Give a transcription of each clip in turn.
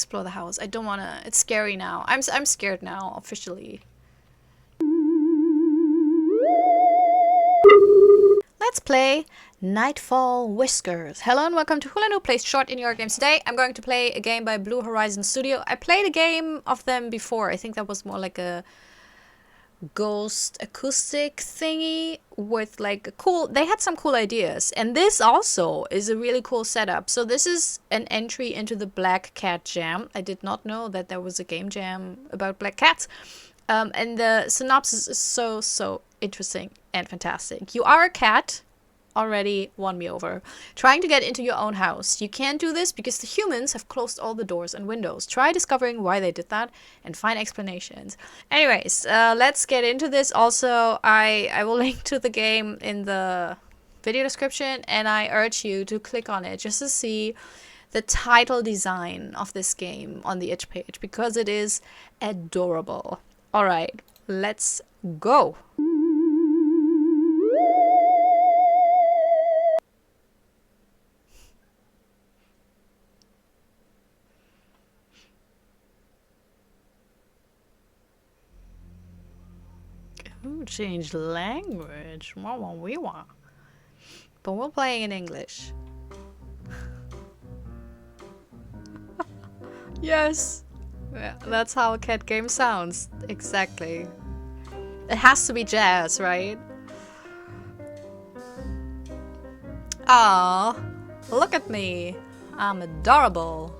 explore the house. I don't want to. It's scary now. I'm scared now, officially. Let's play Nightfall Whiskers. Hello and welcome to Hula Noob Plays Short in Your Games. Today I'm going to play a game by Blue Horizon Studio. I played a game of them before. I think that was more like a ghost acoustic thingy with like a cool... They had some cool ideas. And this also is a really cool setup. So this is an entry into the Black Cat Jam. I did not know that there was a game jam about black cats. And the synopsis is so interesting and fantastic. You are a cat. Already won me over. Trying to get into your own house. You can't do this because the humans have closed all the doors and windows. Try discovering why they did that and find explanations. Anyways, let's get into this. Also, I will link to the game in the video description, and I urge you to click on it just to see the title design of this game on the itch page because it is adorable. Alright, let's go. Ooh, change language. We want. But we're playing in English. Yes. Yeah, that's how a cat game sounds. Exactly. It has to be jazz, right? Aw, look at me. I'm adorable.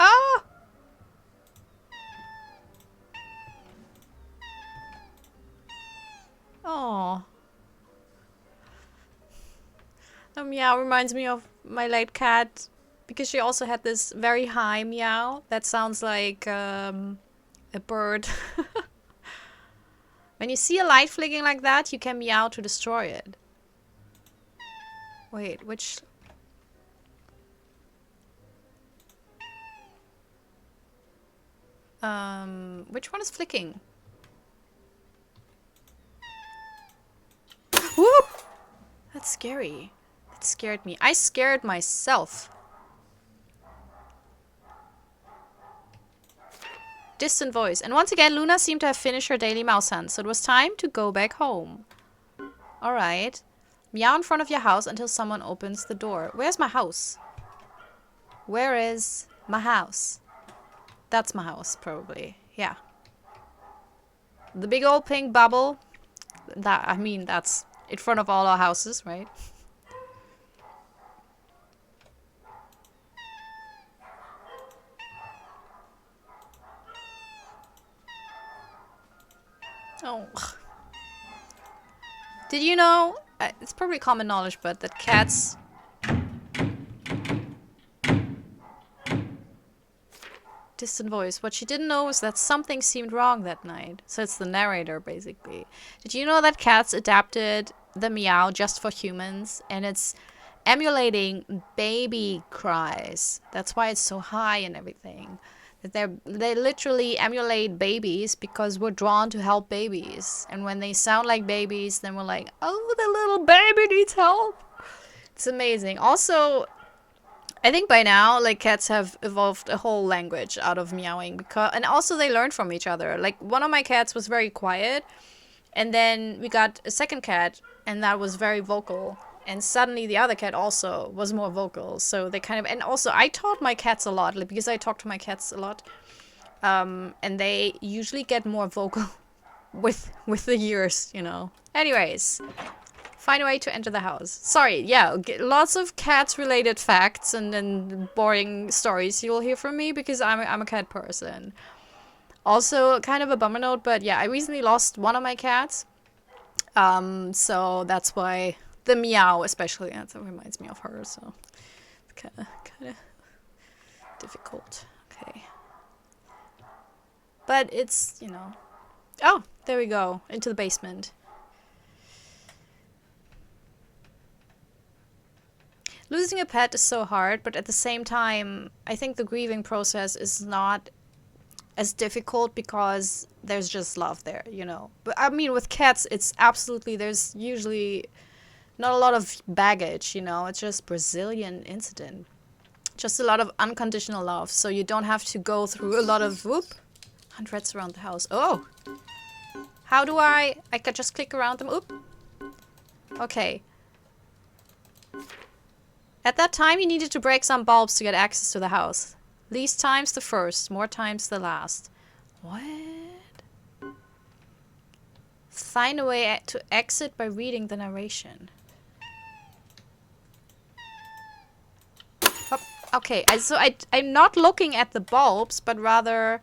Ah! Oh. Meow reminds me of my late cat because she also had this very high meow that sounds like a bird. When you see a light flicking like that, you can meow to destroy it. Wait, which... which one is flicking? Whoop! That's scary. That scared me. I scared myself. Distant voice. And once again, Luna seemed to have finished her daily mouse hunt, so it was time to go back home. Alright. Meow in front of your house until someone opens the door. Where's my house? Where is my house? That's my house, probably. Yeah. The big old pink bubble. That, I mean, that's in front of all our houses, right? Oh. Did you know, it's probably common knowledge, but that cats... Distant voice. What she didn't know was that something seemed wrong that night. So it's the narrator, basically. Did you know that cats adapted the meow just for humans? And it's emulating baby cries. That's why it's so high and everything. That they literally emulate babies because we're drawn to help babies. And when they sound like babies, then we're like, oh, the little baby needs help. It's amazing. Also, I think by now, like, cats have evolved a whole language out of meowing and also they learn from each other. Like, one of my cats was very quiet, and then we got a second cat, and that was very vocal. And suddenly the other cat also was more vocal. So they kind of... And also, I taught my cats a lot, like, because I talk to my cats a lot. And they usually get more vocal with the years, you know. Anyways... Find a way to enter the house. Sorry, yeah, lots of cats-related facts and then boring stories you'll hear from me because I'm a cat person. Also, kind of a bummer note, but yeah, I recently lost one of my cats. So that's why the meow, especially, that reminds me of her. So it's kind of difficult. Okay. But it's, you know... Oh, there we go. Into the basement. Losing a pet is so hard, but at the same time, I think the grieving process is not as difficult because there's just love there, you know. But I mean, with cats, it's absolutely, there's usually not a lot of baggage, you know. It's just Brazilian incident. Just a lot of unconditional love, so you don't have to go through a lot of, whoop, hundreds around the house. Oh! How do I could just click around them, oop. Okay. At that time, you needed to break some bulbs to get access to the house. Least times the first, more times the last. What? Find a way to exit by reading the narration. Oh, okay, so I'm not looking at the bulbs, but rather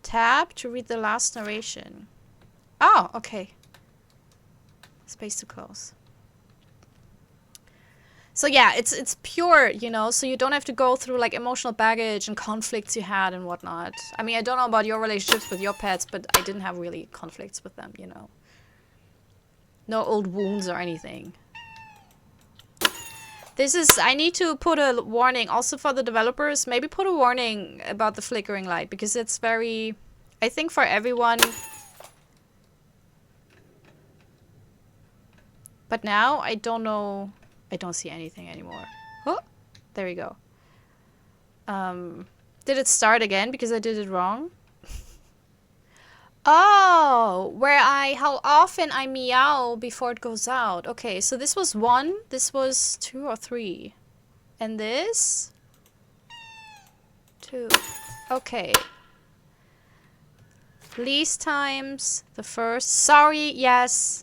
tab to read the last narration. Oh, okay. Space to close. So yeah, it's pure, you know, so you don't have to go through like emotional baggage and conflicts you had and whatnot. I mean, I don't know about your relationships with your pets, but I didn't have really conflicts with them, you know. No old wounds or anything. This is, I need to put a warning also for the developers. Maybe put a warning about the flickering light because it's very, I think for everyone. But now I don't know. I don't see anything anymore. Oh, there we go. Did it start again because I did it wrong? Oh, how often I meow before it goes out. Okay, so this was 1, this was 2 or 3. And this? 2. Okay. Least times the first. Sorry, yes.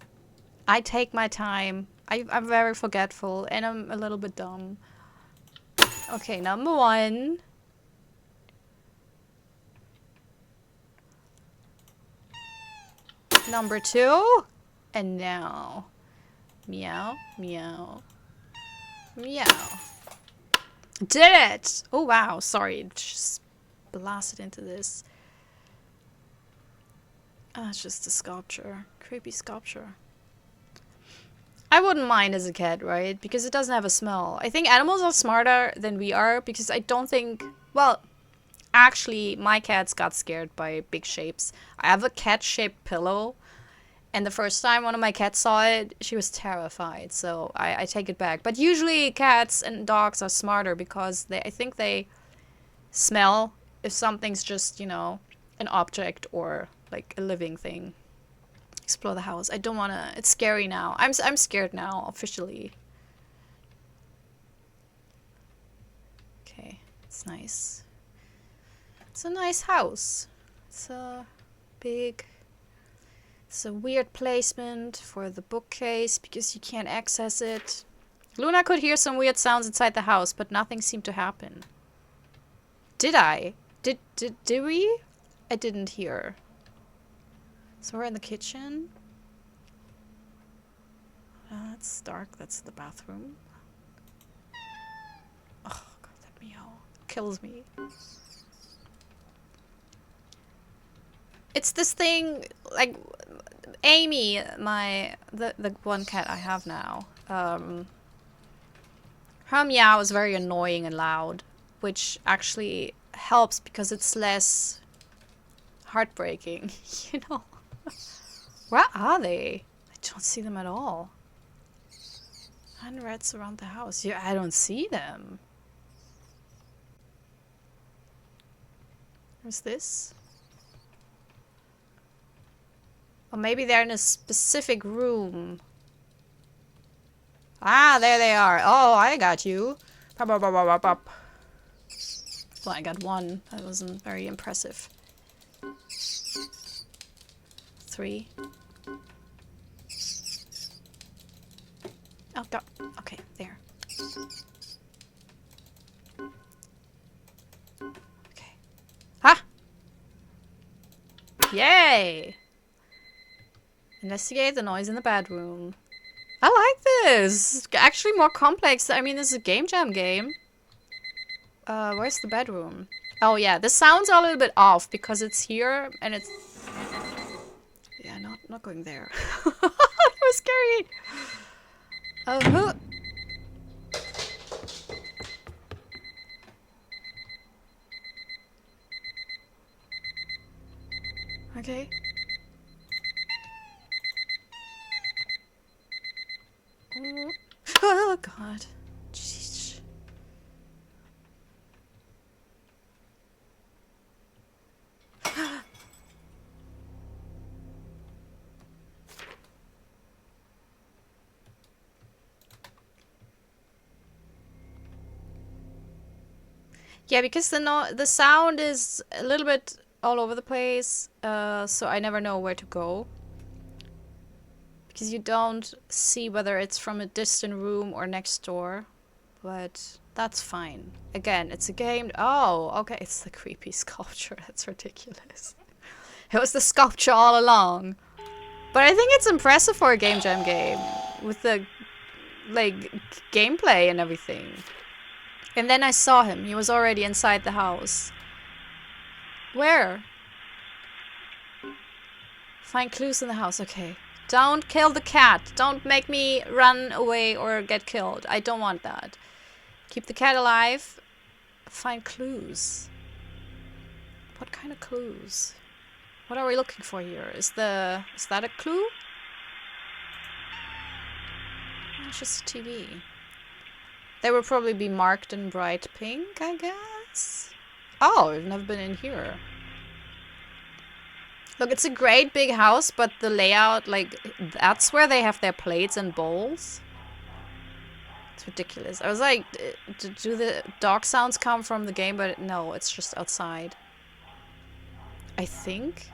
I take my time. I'm very forgetful and I'm a little bit dumb. Okay, number 1. Number 2. And now. Meow, meow, meow. Did it! Oh wow, sorry. Just blasted into this. Ah, it's just a sculpture. Creepy sculpture. I wouldn't mind as a cat, right? Because it doesn't have a smell. I think animals are smarter than we are because I don't think... Well, actually, my cats got scared by big shapes. I have a cat-shaped pillow. And the first time one of my cats saw it, she was terrified. So I take it back. But usually cats and dogs are smarter because I think they smell if something's just, you know, an object or like a living thing. Explore the house. I don't want to... It's scary now. I'm scared now, officially. Okay, it's nice. It's a nice house. It's a big... It's a weird placement for the bookcase because you can't access it. Luna could hear some weird sounds inside the house, but nothing seemed to happen. Did I? Did we? I didn't hear. So we're in the kitchen. It's dark. That's the bathroom. Oh, God, that meow kills me. It's this thing, like, Amy, the one cat I have now. Her meow is very annoying and loud, which actually helps because it's less heartbreaking, you know. Where are they? I don't see them at all. And rats around the house. Yeah, I don't see them. Where's this? Or maybe they're in a specific room. Ah, there they are. Oh, I got you. Pop, pop, pop, pop, pop. Well, I got one. That wasn't very impressive. 3. Oh, God. Okay, there. Okay. Ha! Yay! Investigate the noise in the bedroom. I like this! It's actually more complex. I mean, this is a game jam game. Where's the bedroom? Oh yeah, the sounds are a little bit off because it's here and it's... Yeah, not going there. That was scary. Uh-huh. Okay. Oh god. Jeez. Yeah, because the sound is a little bit all over the place, so I never know where to go. Because you don't see whether it's from a distant room or next door, but that's fine. Again, it's a game. Oh, okay, it's the creepy sculpture. That's ridiculous. It was the sculpture all along. But I think it's impressive for a Game Jam game with the like gameplay and everything. And then I saw him. He was already inside the house. Where? Find clues in the house. Okay. Don't kill the cat. Don't make me run away or get killed. I don't want that. Keep the cat alive. Find clues. What kind of clues? What are we looking for here? Is that a clue? Oh, it's just a TV. They will probably be marked in bright pink, I guess. Oh, I've never been in here. Look, it's a great big house, but the layout, like, that's where they have their plates and bowls. It's ridiculous. I was like, do the dog sounds come from the game? But no, it's just outside. I think.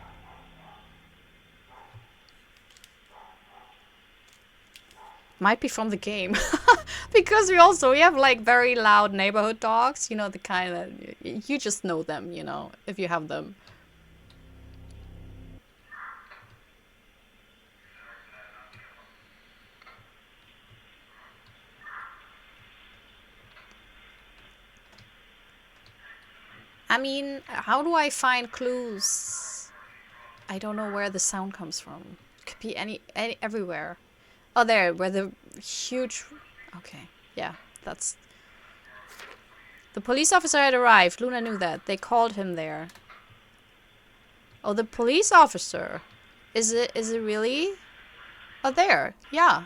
Might be from the game. Because we have like very loud neighborhood dogs. You know, the kind that you just know them, you know, if you have them. I mean, how do I find clues? I don't know where the sound comes from. It could be everywhere. Oh, there, where the huge... Okay, yeah, that's... The police officer had arrived. Luna knew that. They called him there. Oh, the police officer. Is it really? Oh, there. Yeah.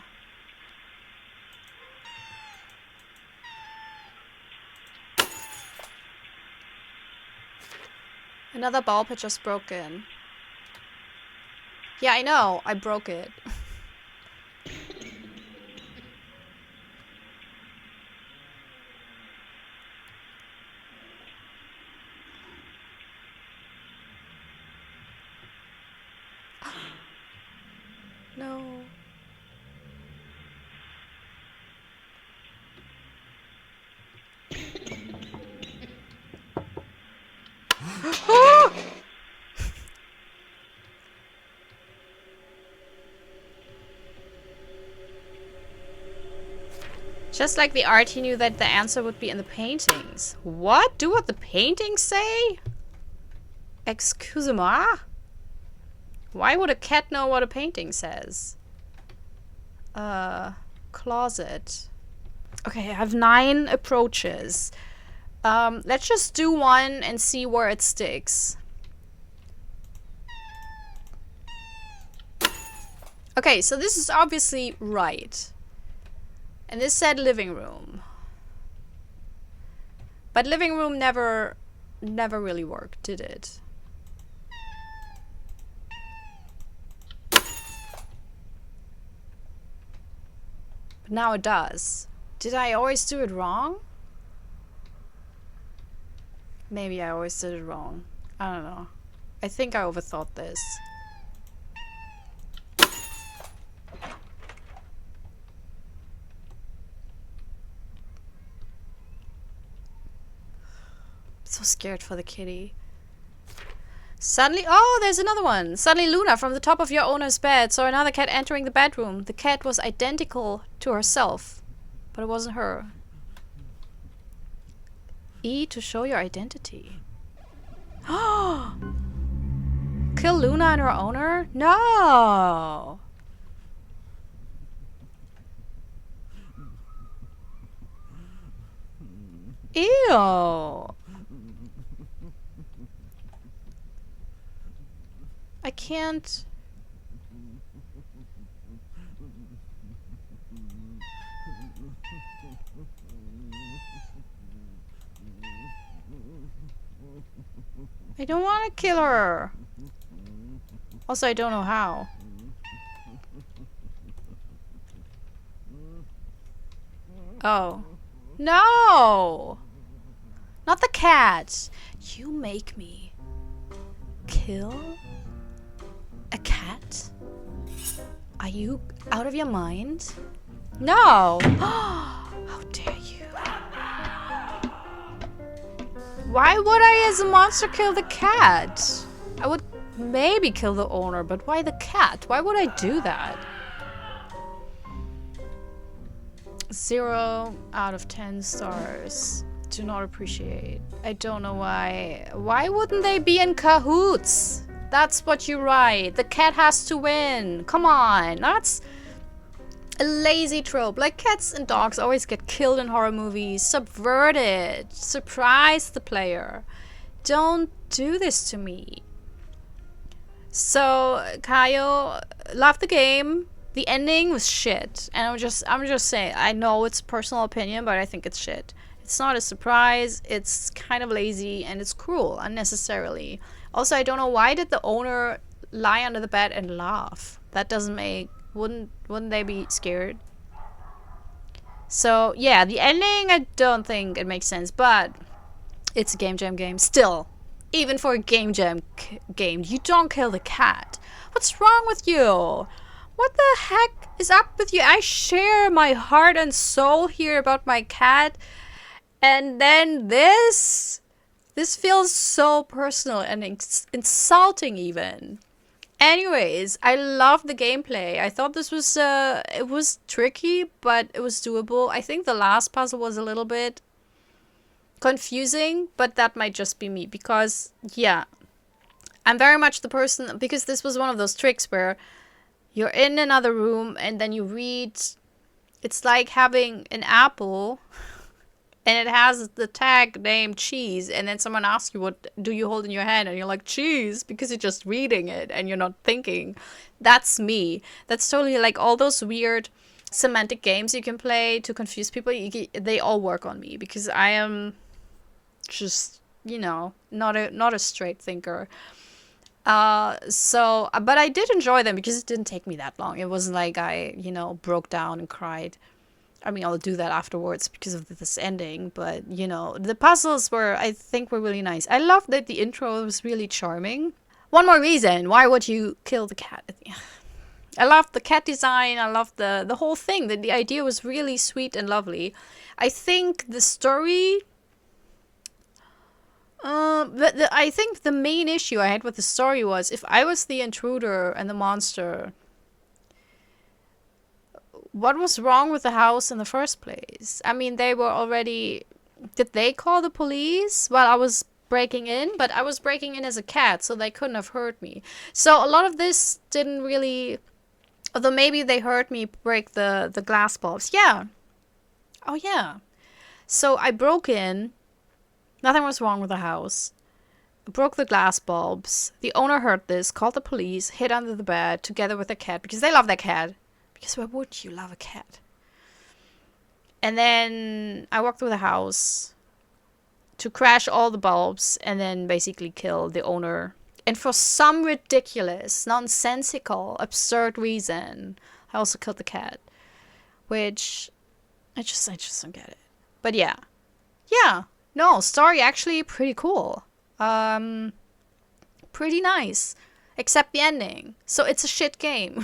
Another bulb had just broken. Yeah, I know. I broke it. No. Just like the art, he knew that the answer would be in the paintings. What? Do what the paintings say? Excuse-moi? Why would a cat know what a painting says? Closet. Okay, I have 9 approaches. Let's just do one and see where it sticks. Okay, so this is obviously right. And this said living room. But living room never really worked, did it? But now it does. Did I always do it wrong? Maybe I always did it wrong. I don't know. I think I overthought this. So scared for the kitty. Suddenly, oh, there's another one. Suddenly Luna, from the top of your owner's bed, saw another cat entering the bedroom. The cat was identical to herself, but it wasn't her. E to show your identity. Kill Luna and her owner? No! Ew! I can't... I don't want to kill her. Also, I don't know how. Oh. No! Not the cat. You make me kill a cat? Are you out of your mind? No! How dare you? Why would I as a monster kill the cat? I would maybe kill the owner, but why the cat? Why would I do that? 0 out of 10 stars. Do not appreciate. I don't know why. Why wouldn't they be in cahoots? That's what you write. The cat has to win. Come on. That's a lazy trope. Like, cats and dogs always get killed in horror movies. Subvert it. Surprise the player. Don't do this to me. So, Kaio loved the game. The ending was shit. And I'm just saying, I know it's personal opinion, but I think it's shit. It's not a surprise. It's kind of lazy and it's cruel unnecessarily. Also, I don't know, why did the owner lie under the bed and laugh? That doesn't make... Wouldn't they be scared? So, yeah, the ending, I don't think it makes sense, but it's a Game Jam game. Still, even for a Game Jam game, you don't kill the cat. What's wrong with you? What the heck is up with you? I share my heart and soul here about my cat, and then this feels so personal and insulting even. Anyways, I love the gameplay. I thought this was, it was tricky, but it was doable. I think the last puzzle was a little bit confusing, but that might just be me because, yeah, I'm very much the person, because this was one of those tricks where you're in another room and then you read, it's like having an apple and it has the tag named cheese, and then someone asks you, what do you hold in your hand? And you're like, cheese, because you're just reading it and you're not thinking. That's me. That's totally like all those weird semantic games you can play to confuse people. They all work on me because I am just, you know, not a straight thinker. But I did enjoy them because it didn't take me that long. It wasn't like I, you know, broke down and cried. I mean, I'll do that afterwards because of this ending, but, you know, the puzzles I think were really nice. I love that the intro was really charming. One more reason, why would you kill the cat? I loved the cat design, I loved the whole thing. The idea was really sweet and lovely. I think the story... I think the main issue I had with the story was, if I was the intruder and the monster... What was wrong with the house in the first place? I mean, they were already... Did they call the police while I was breaking in? But I was breaking in as a cat, so they couldn't have heard me. So a lot of this didn't really... Although maybe they heard me break the glass bulbs. Yeah. Oh, yeah. So I broke in. Nothing was wrong with the house. Broke the glass bulbs. The owner heard this, called the police, hid under the bed together with the cat, because they love that cat. Because why would you love a cat? And then I walked through the house to crash all the bulbs and then basically kill the owner. And for some ridiculous, nonsensical, absurd reason, I also killed the cat. Which, I just don't get it. But yeah. Yeah. No, story actually pretty cool. Pretty nice. Except the ending. So it's a shit game.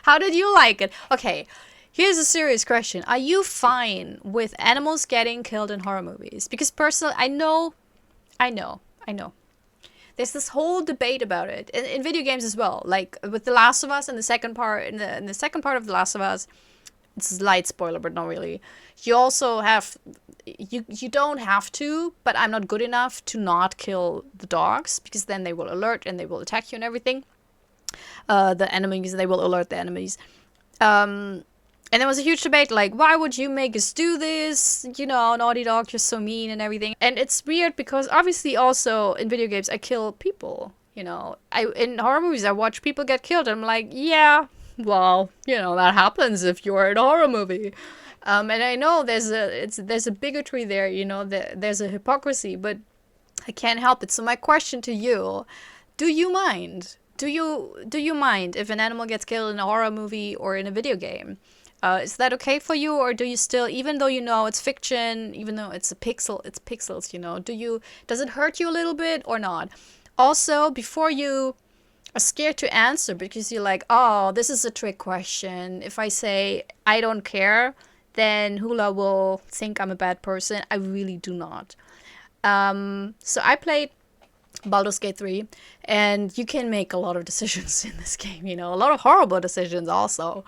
How did you like it? Okay, here's a serious question. Are you fine with animals getting killed in horror movies? Because personally, I know. There's this whole debate about it in video games as well. Like with The Last of Us in the second part, in the second part of The Last of Us, it's a light spoiler, but not really. You also have, you don't have to, but I'm not good enough to not kill the dogs, because then they will alert and they will attack you and everything. The enemies, they will alert the enemies. And there was a huge debate, like, why would you make us do this? You know, Naughty Dog, you're so mean and everything. And it's weird because obviously also in video games I kill people. You know, in horror movies I watch people get killed and I'm like, yeah, well, you know, that happens if you're in a horror movie. And I know there's a bigotry there, you know, there's a hypocrisy, but I can't help it. So my question to you, do you mind? Do you mind if an animal gets killed in a horror movie or in a video game? Is that okay for you, or do you still, even though you know it's fiction, even though it's it's pixels, you know, does it hurt you a little bit or not? Also, before you are scared to answer because you're like, oh, this is a trick question. If I say I don't care, then Hula will think I'm a bad person. I really do not. So I played Baldur's Gate 3, and you can make a lot of decisions in this game, you know, a lot of horrible decisions also.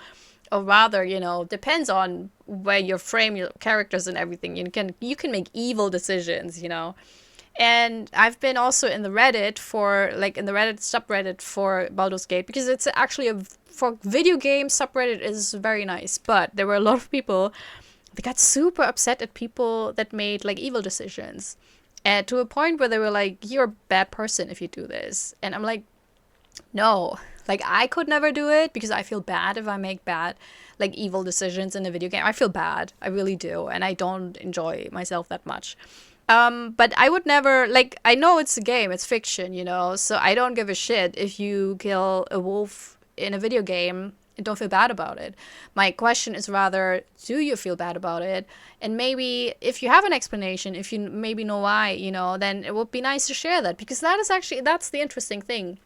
Or rather, you know, depends on where you frame your characters and everything. You can make evil decisions, you know. And I've been also in the Reddit in the Reddit subreddit for Baldur's Gate, because it's actually for video game subreddit is very nice. But there were a lot of people that got super upset at people that made like evil decisions. And to a point where they were like, you're a bad person if you do this. And I'm like, no. Like, I could never do it because I feel bad if I make bad, like, evil decisions in a video game. I feel bad. I really do. And I don't enjoy myself that much. But I would never, like, I know it's a game, it's fiction, you know, so I don't give a shit if you kill a wolf in a video game and don't feel bad about it. My question is rather, do you feel bad about it? And maybe if you have an explanation, if you maybe know why, you know, then it would be nice to share that, because that's the interesting thing.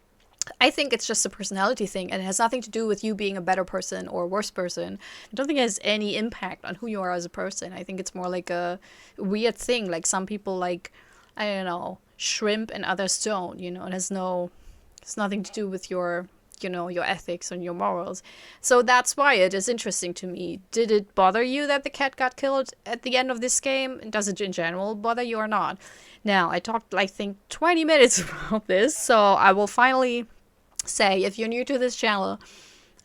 I think it's just a personality thing, and it has nothing to do with you being a better person or a worse person. I don't think it has any impact on who you are as a person. I think it's more like a weird thing. Like, some people like, I don't know, shrimp and others don't, you know. It has nothing to do with your, you know, your ethics and your morals. So that's why it is interesting to me. Did it bother you that the cat got killed at the end of this game? And does it in general bother you or not? Now, I talked, I think, 20 minutes about this, so I will finally say, if you're new to this channel,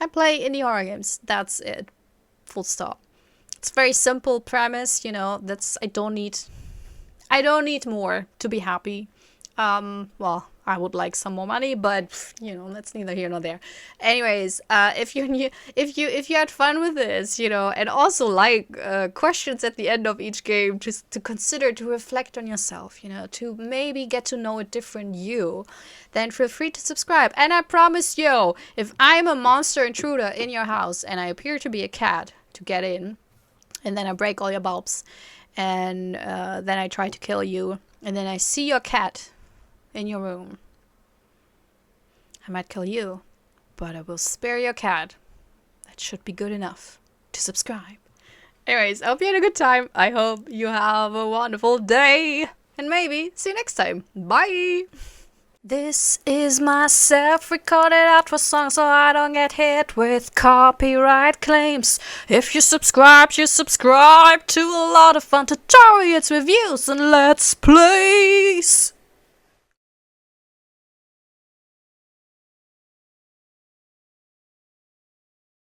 I play indie horror games. That's it. Full stop. It's a very simple premise, you know. I don't need more to be happy. Well, I would like some more money, but you know, that's neither here nor there. Anyways, if you're new, if you had fun with this, you know, and also like questions at the end of each game, just to consider, to reflect on yourself, you know, to maybe get to know a different you, then feel free to subscribe. And I promise you, if I'm a monster intruder in your house and I appear to be a cat to get in, and then I break all your bulbs, and then I try to kill you, and then I see your cat in your room, I might kill you, but I will spare your cat. That should be good enough to subscribe. Anyways, I hope you had a good time. I hope you have a wonderful day, and maybe see you next time. Bye! This is my self-recorded outro song, so I don't get hit with copyright claims. If you subscribe to a lot of fun tutorials, reviews, and let's plays.